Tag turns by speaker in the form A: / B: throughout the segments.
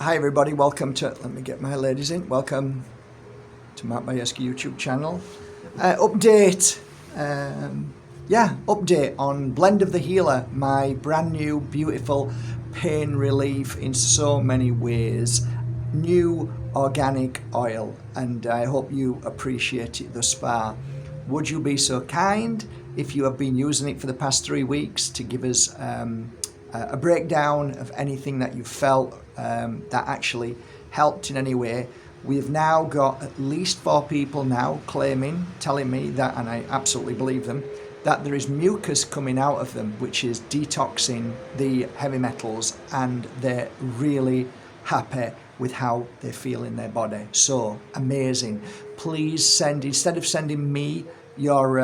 A: Hi everybody, welcome to, let me get my ladies in, welcome to Mark Bajerski YouTube channel. Update on Blend of the Healer, my brand new beautiful pain relief in so many ways. New organic oil, and I hope you appreciate it thus far. Would you be so kind, if you have been using it for the past 3 weeks, to give us a breakdown of anything that you felt that actually helped in any way. We've now got at least 4 people now telling me that, and I absolutely believe them, that there is mucus coming out of them, which is detoxing the heavy metals, and they're really happy with how they feel in their body. So amazing. Please send, instead of sending me your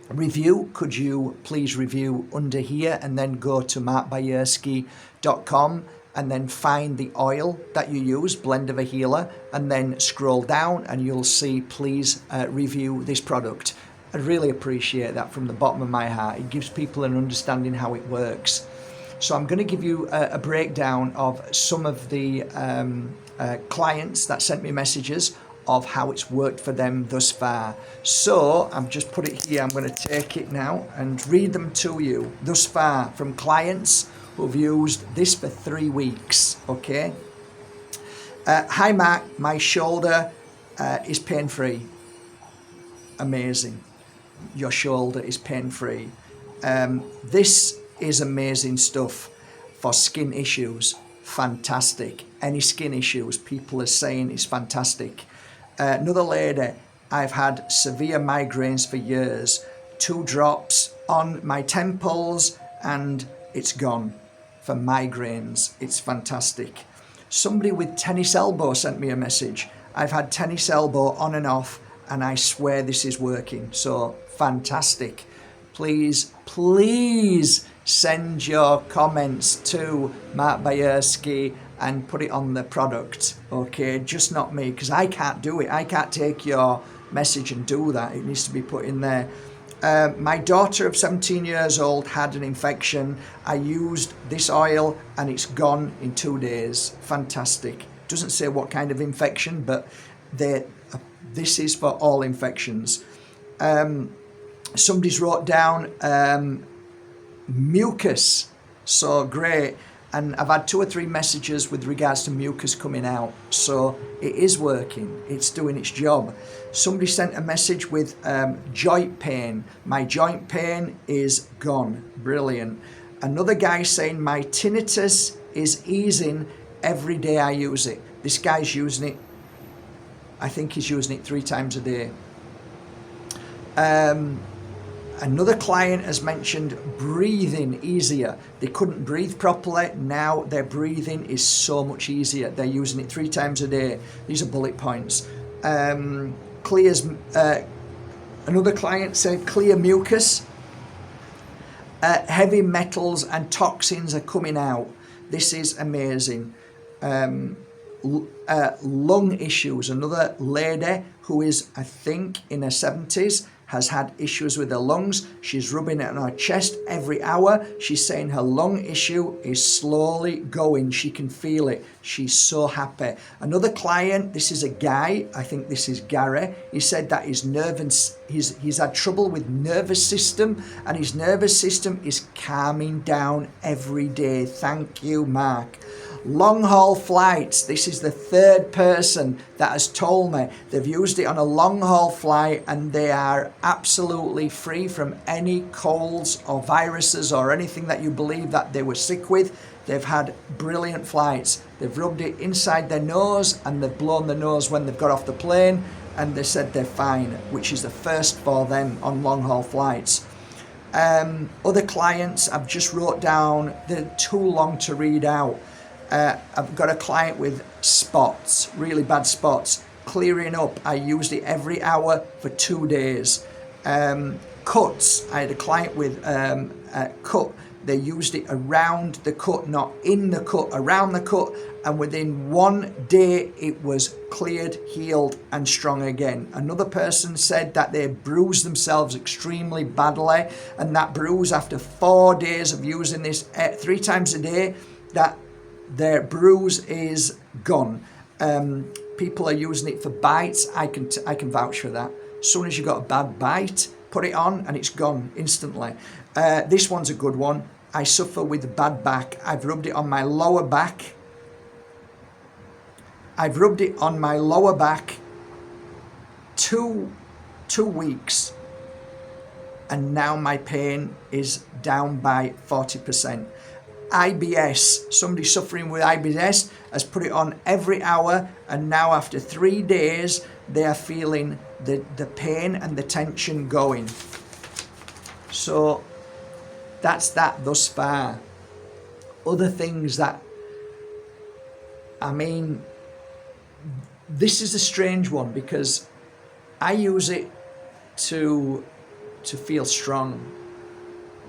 A: review, could you please review under here and then go to markbajerski.com and then find the oil that you use, Blend of a Healer, and then scroll down and you'll see please review this product. I'd really appreciate that from the bottom of my heart. It gives people an understanding how it works. So I'm going to give you a breakdown of some of the clients that sent me messages of how it's worked for them thus far. So I've just put it here. I'm going to take it now and read them to you thus far from clients who've used this for 3 weeks. Okay. Hi Mark, my shoulder is pain-free. Amazing. Your shoulder is pain-free. This is amazing stuff for skin issues. Fantastic. Any skin issues, people are saying it's fantastic. Another lady, I've had severe migraines for years. 2 drops on my temples and it's gone. For migraines, it's fantastic. Somebody with tennis elbow sent me a message. I've had tennis elbow on and off and I swear this is working. So fantastic. Please send your comments to Mark Bajerski and put it on the product, okay? Just not me, because I can't do it. I can't take your message and do that. It needs to be put in there. My daughter of 17 years old had an infection. I used this oil and it's gone in 2 days. Fantastic. Doesn't say what kind of infection, but this is for all infections. Somebody's wrote down mucus, so great. And I've had 2 or 3 messages with regards to mucus coming out. So it is working. It's doing its job. Somebody sent a message with joint pain. My joint pain is gone. Brilliant. Another guy saying my tinnitus is easing every day I use it. This guy's using it, I think he's using it 3 times a day. Another client has mentioned breathing easier. They couldn't breathe properly. Now their breathing is so much easier. They're using it 3 times a day. These are bullet points. Clears. Another client said clear mucus. Heavy metals and toxins are coming out. This is amazing. Lung issues. Another lady who is, I think, in her 70s, has had issues with her lungs. She's rubbing it on her chest every hour. She's saying her lung issue is slowly going. She can feel it. She's so happy. Another client, this is a guy, I think this is Gary. He said that his he's had trouble with nervous system, and his nervous system is calming down every day. Thank you, Mark. Long haul flights. This is the 3rd person that has told me they've used it on a long haul flight and they are absolutely free from any colds or viruses or anything that you believe that they were sick with. They've had brilliant flights. They've rubbed it inside their nose and they've blown the nose when they've got off the plane, and they said they're fine, which is the first for them on long haul flights. Other clients I've just wrote down, they're too long to read out. I've got a client with spots, really bad spots, clearing up. I used it every hour for 2 days. Cuts, I had a client with a cut. They used it around the cut, not in the cut, around the cut. And within 1 day, it was cleared, healed, and strong again. Another person said that they bruised themselves extremely badly. And that bruise, after 4 days of using this 3 times a day, that Their bruise is gone. People are using it for bites. I can vouch for that. As soon as you got a bad bite, put it on and it's gone instantly. This one's a good one. I suffer with bad back. I've rubbed it on my lower back. I've rubbed it on my lower back 2 weeks, and now my pain is down by 40%. IBS, somebody suffering with IBS has put it on every hour, and now after 3 days they are feeling the pain and the tension going. So that's that thus far. Other things that, I mean, this is a strange one because I use it to feel strong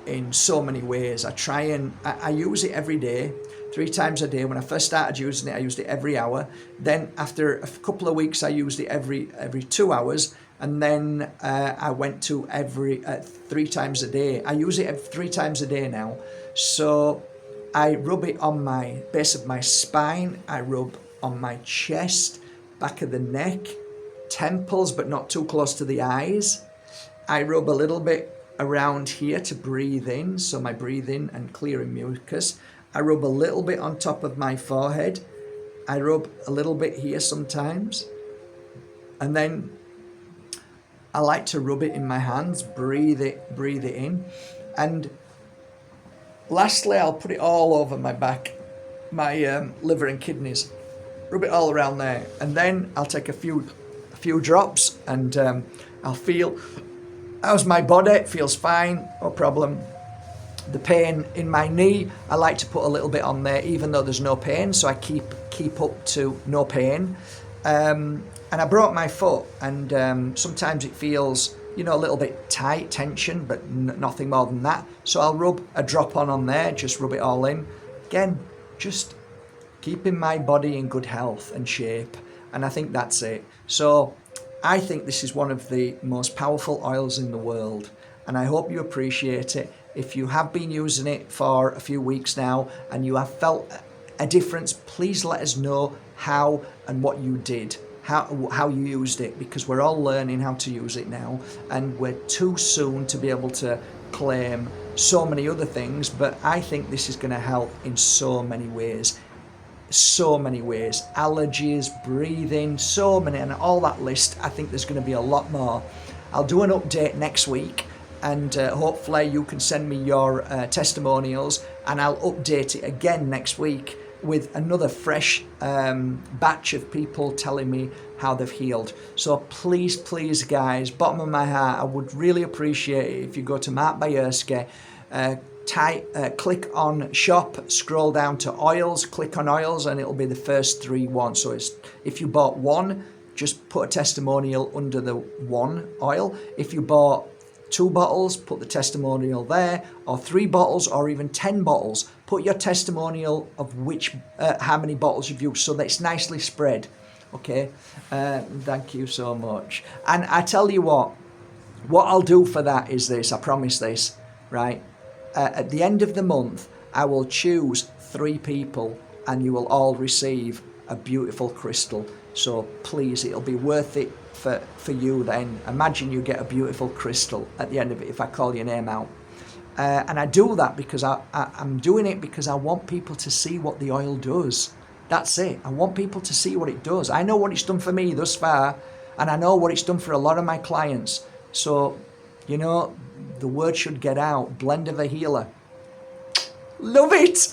A: in so many ways. I use it every day, 3 times a day. When I first started using it, I used it every hour. Then after a couple of weeks, I used it every 2 hours. And then I went to 3 times a day. I use it 3 times a day now. So I rub it on my base of my spine. I rub on my chest, back of the neck, temples, but not too close to the eyes. I rub a little bit around here to breathe in, so my breathing and clearing mucus. I rub a little bit on top of my forehead. I rub a little bit here sometimes. And then I like to rub it in my hands, breathe it in. And lastly, I'll put it all over my back, my liver and kidneys. Rub it all around there. And then I'll take a few drops and I'll feel how's my body. It feels fine, no problem. The pain in my knee, I like to put a little bit on there even though there's no pain, so I keep up to no pain. And I broke my foot, and sometimes it feels, a little bit tight, tension, but nothing more than that. So I'll rub a drop on there, just rub it all in. Again, just keeping my body in good health and shape, and I think that's it. So I think this is one of the most powerful oils in the world, and I hope you appreciate it. If you have been using it for a few weeks now and you have felt a difference, please let us know how and what you did, how you used it, because we're all learning how to use it now, and we're too soon to be able to claim so many other things. But I think this is going to help in so many ways. Allergies, breathing, so many, and all that list. I think there's going to be a lot more. I'll do an update next week, and hopefully you can send me your testimonials, and I'll update it again next week with another fresh batch of people telling me how they've healed. So please guys, bottom of my heart, I would really appreciate it if you go to Mark Bajerski, click on shop, scroll down to oils, click on oils, and it'll be the first 3 ones. So if you bought 1, just put a testimonial under the 1 oil. If you bought 2 bottles, put the testimonial there, or 3 bottles, or even 10 bottles. Put your testimonial of how many bottles you've used, so that it's nicely spread. Okay, thank you so much. And I tell you what I'll do for that is this, I promise this, right? At the end of the month, I will choose 3 people, and you will all receive a beautiful crystal. So please, it'll be worth it for you then. Imagine you get a beautiful crystal at the end of it if I call your name out. And I do that because I'm doing it because I want people to see what the oil does. That's it. I want people to see what it does. I know what it's done for me thus far, and I know what it's done for a lot of my clients. So, the word should get out. Blend of a healer. Love it!